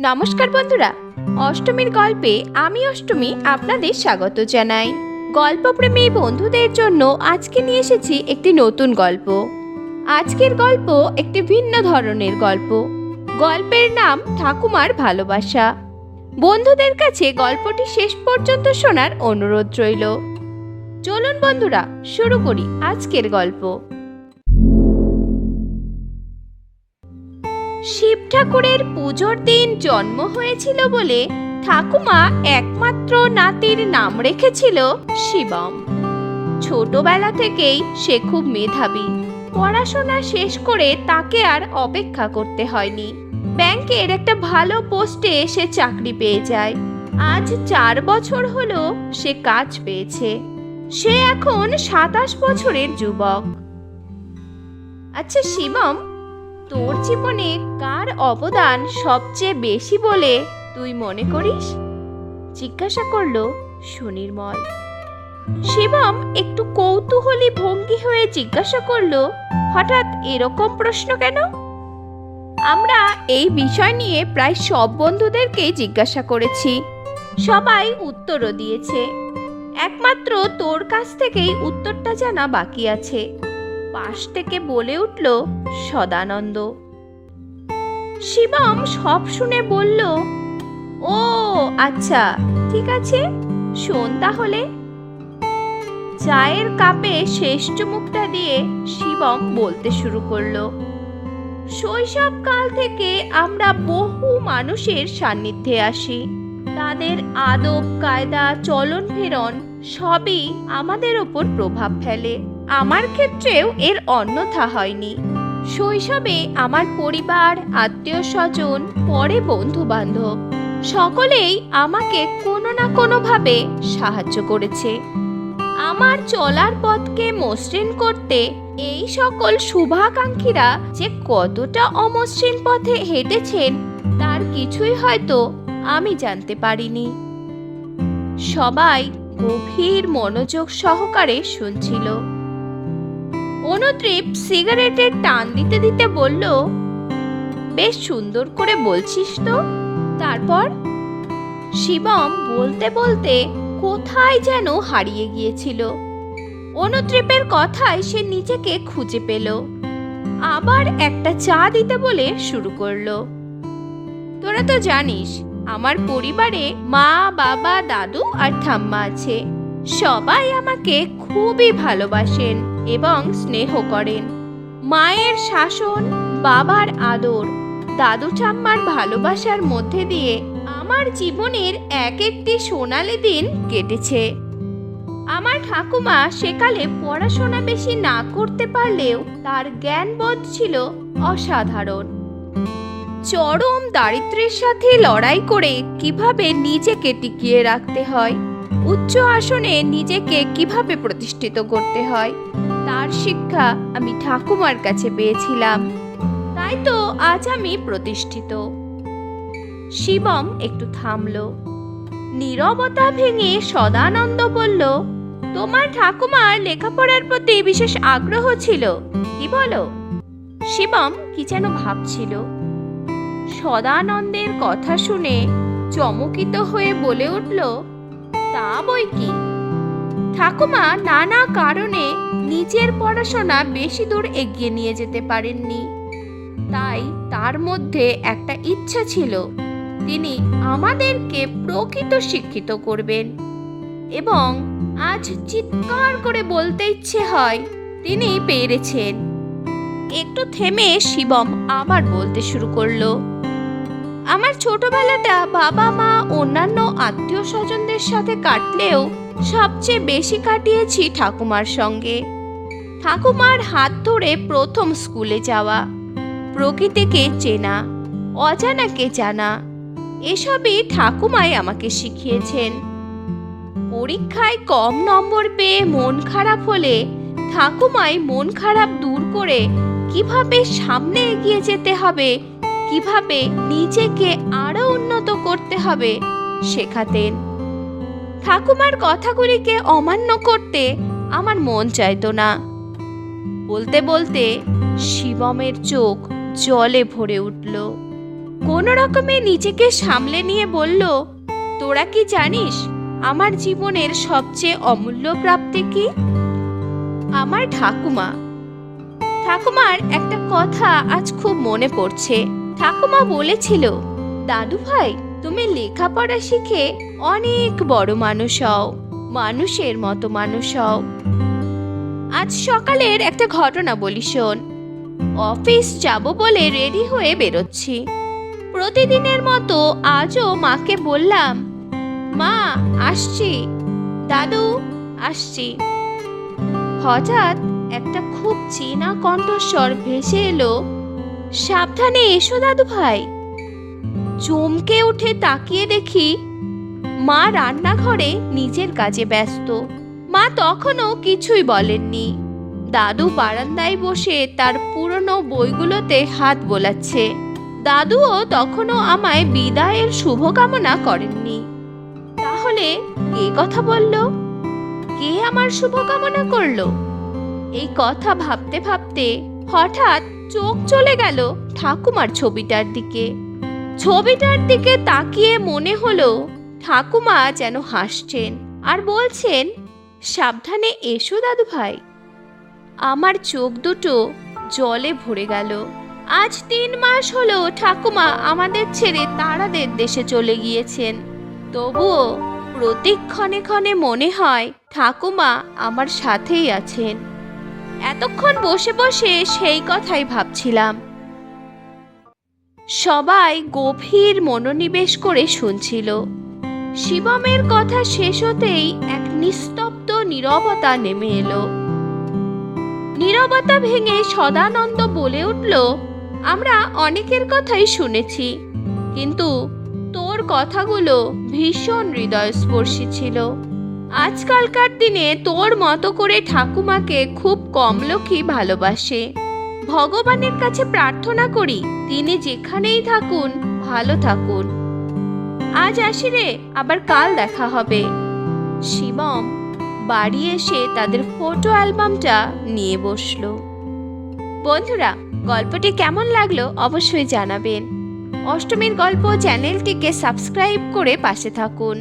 নমস্কার বন্ধুরা, অষ্টমীর গল্পে আমি অষ্টমী আপনাদের স্বাগত জানাই। গল্পপ্রেমী বন্ধুদের জন্য আজকে নিয়ে এসেছি একটি নতুন গল্প। আজকের গল্প একটি ভিন্ন ধরনের গল্প। গল্পের নাম ঠাকুমার ভালোবাসা। বন্ধুদের কাছে গল্পটি শেষ পর্যন্ত শোনার অনুরোধ রইল। চলুন বন্ধুরা, শুরু করি আজকের গল্প। শিব ঠাকুরের পুজোর দিন জন্ম হয়েছিল বলে ঠাকুমা একমাত্র নাতির নাম রেখেছিল শিবম। ছোটবেলা থেকেই সে খুব মেধাবী। পড়াশোনা শেষ করে তাকে আর অপেক্ষা করতে হয়নি। ব্যাংকের একটা ভালো পোস্টে সে চাকরি পেয়ে যায়। আজ 4 বছর হলো সে কাজ পেয়েছে। সে এখন 27 বছরের যুবক। আচ্ছা শিবম, তোর জীবনে কার অবদান সবচেয়ে বেশি বলে তুই মনে করিস? জিজ্ঞাসা করলো সুনির্মল। শিবম একটু কৌতূহলী ভঙ্গি হয়ে জিজ্ঞাসা করলো, হঠাৎ এরকম প্রশ্ন কেন? আমরা এই বিষয় নিয়ে প্রায় সব বন্ধুদেরকেই জিজ্ঞাসা করেছি। সবাই উত্তরও দিয়েছে। একমাত্র তোর কাছ থেকেই উত্তরটা জানা বাকি আছে। পাশ থেকে বলে উঠল সদানন্দ। শিবম সব শুনে বলল, ও আচ্ছা, ঠিক আছে, শোন তাহলে। চায়ের কাপে শেষ চুমুকটা দিয়ে শিবম বলতে শুরু করলো, শৈশবকাল থেকে আমরা বহু মানুষের সান্নিধ্যে আসি। তাদের আদব কায়দা, চলন ফেরন সবই আমাদের ওপর প্রভাব ফেলে। আমার ক্ষেত্রেও এর অন্যথা হয়নি। শৈশবে আমার পরিবার, আত্মীয় স্বজন, পরে বন্ধু বান্ধব সকলেই আমাকে কোনো না কোনোভাবে সাহায্য করেছে। আমার চলার পথকে মসৃণ করতে এই সকল শুভাকাঙ্ক্ষীরা যে কতটা অমসৃণ পথে হেঁটেছেন তার কিছুই হয়তো আমি জানতে পারিনি। সবাই গভীর মনোযোগ সহকারে শুনছিল। অনুদ্বীপ সিগারেটের টান দিতে দিতে বলল, বেশ সুন্দর করে বলছিস তো। তারপর? শিবম বলতে বলতে কোথায় যেন হারিয়ে গিয়েছিল। অনুদ্বীপের কথায় সে নিজেকে খুঁজে পেল। আবার একটা চা দিতে বলে শুরু করলো, তোরা তো জানিস আমার পরিবারে মা, বাবা, দাদু আর ঠাম্মা আছে। সবাই আমাকে খুবই ভালোবাসেন এবং স্নেহ করেন। মায়ের শাসন, বাবার আদর, দাদু ঠাম্মার ভালোবাসার মধ্যে দিয়ে আমার জীবনের এক একটি সোনালি দিন কেটেছে। আমার ঠাকুমা সেকালে পড়াশোনা বেশি না করতে পারলেও তার জ্ঞানবোধ ছিল অসাধারণ। চরম দারিদ্র্যের সাথে লড়াই করে কিভাবে নিজেকে টিকিয়ে রাখতে হয়, উচ্চ আসনে নিজেকে কিভাবে প্রতিষ্ঠিত করতে হয়, তার শিক্ষা আমি ঠাকুমার কাছে পেয়েছিলাম। তাই তো আজ আমি প্রতিষ্ঠিত। শিবম একটু থামলো। নীরবতা ভেঙে সদানন্দ বলল, তোমার ঠাকুমার লেখাপড়ার প্রতি বিশেষ আগ্রহ ছিল, কি বলো? শিবম কি যেন ভাবছিল। সদানন্দের কথা শুনে চমকিত হয়ে বলে উঠল, তা বই কি। ঠাকুমা নানা কারণে নিজের পড়াশোনা বেশি দূর এগিয়ে নিয়ে যেতে পারেননি। তাই তার মধ্যে একটা ইচ্ছা ছিল তিনি আমাদেরকে প্রকৃত শিক্ষিত করবেন। এবং আজ চিৎকার করে বলতে ইচ্ছে হয় তিনি পেরেছেন। একটু থেমে শিবম আবার বলতে শুরু করলো, আমার ছোটবেলাটা বাবা, মা, অন্যান্য আত্মীয় স্বজনদের সাথে কাটলেও সবচেয়ে বেশি কাটিয়েছি ঠাকুমার সঙ্গে। ঠাকুমার হাত ধরে প্রথম স্কুলে যাওয়া, প্রকৃতিকে চেনা, অজানাকে জানা, এসবই ঠাকুমাই আমাকে শিখিয়েছেন। পরীক্ষায় কম নম্বর পেয়ে মন খারাপ হলে ঠাকুমাই মন খারাপ দূর করে কিভাবে সামনে এগিয়ে যেতে হবে, কিভাবে নিজেকে আরো উন্নত করতে হবে শেখাতেন। ঠাকুমার কথাগুলিকে অমান্য করতে আমার মন চাইতো না। বলতে বলতে শিবমের চোখ জলে ভরে উঠল। কোনো রকমে নিজেকে সামলে নিয়ে বলল, তোরা কি জানিস আমার জীবনের সবচেয়ে অমূল্য প্রাপ্তি কি? আমার ঠাকুমা। ঠাকুমার একটা কথা আজ খুব মনে পড়ছে। ঠাকুমা বলেছিল, দাদু ভাই, তুমি লেখাপড়া শিখে অনেক বড় মানুষ হও, মানুষের মতো মানুষ হও। আজ সকালের একটা ঘটনা বলি শোন। অফিস যাব বলে রেডি হয়ে বেরোচ্ছি। প্রতিদিনের মতো আজও মাকে বললাম, মা আসছি, দাদু আসছি। হঠাৎ একটা খুব চেনা কণ্ঠস্বর ভেসে এলো, সাবধানে এসো দাদু ভাই। চমকে উঠে তাকিয়ে দেখি মা রান্নাঘরে নিজের কাজে ব্যস্ত। মা তখনও কিছুই বলেননি। দাদু বারান্দায় বসে তার পুরনো বইগুলোতে হাত বোলাচ্ছে। দাদুও তখনও আমায় বিদায়ের শুভকামনা করেননি। তাহলে কে কথা বলল? কে আমার শুভকামনা করলো? এই কথা ভাবতে ভাবতে হঠাৎ চোখ চলে গেল ঠাকুমার ছবিটার দিকে। ছবিটার দিকে তাকিয়ে মনে হলো ঠাকুমা যেন হাসছেন আর বলছেন, সাবধানে এসো দাদু ভাই। আমার চোখ দুটো জলে ভরে গেল। আজ 3 মাস হলো ঠাকুমা আমাদের ছেড়ে তারাদের দেশে চলে গিয়েছেন। তবুও প্রতিক্ষণে ক্ষণে মনে হয় ঠাকুমা আমার সাথেই আছেন। এতক্ষণ বসে বসে সেই কথাই ভাবছিলাম। সবাই গভীর মনোনিবেশ করে শুনছিল। শিবমের কথা শেষ হতেই এক নিস্তব্ধ নীরবতা নেমে এলো। নীরবতা ভেঙে সদানন্দ বলে উঠল, আমরা অনেকের কথাই শুনেছি, কিন্তু তোর কথাগুলো ভীষণ হৃদয়স্পর্শী ছিল। আজকালকার দিনে তোর মতো করে ঠাকুমাকে খুব কম লোকই ভালোবাসে। ভগবানের কাছে প্রার্থনা করি তিনি যেখানেই থাকুন ভালো থাকুন। আজ আসি রে, আবার কাল দেখা হবে। শিবম বাড়ি এসে তাদের ফটো অ্যালবামটা নিয়ে বসলো। বন্ধুরা, গল্পটি কেমন লাগলো অবশ্যই জানাবেন। অষ্টমীর গল্প চ্যানেলটিকে সাবস্ক্রাইব করে পাশে থাকুন।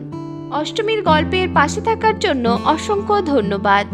অষ্টমীর গল্পের পাশে থাকার জন্য অসংখ্য ধন্যবাদ।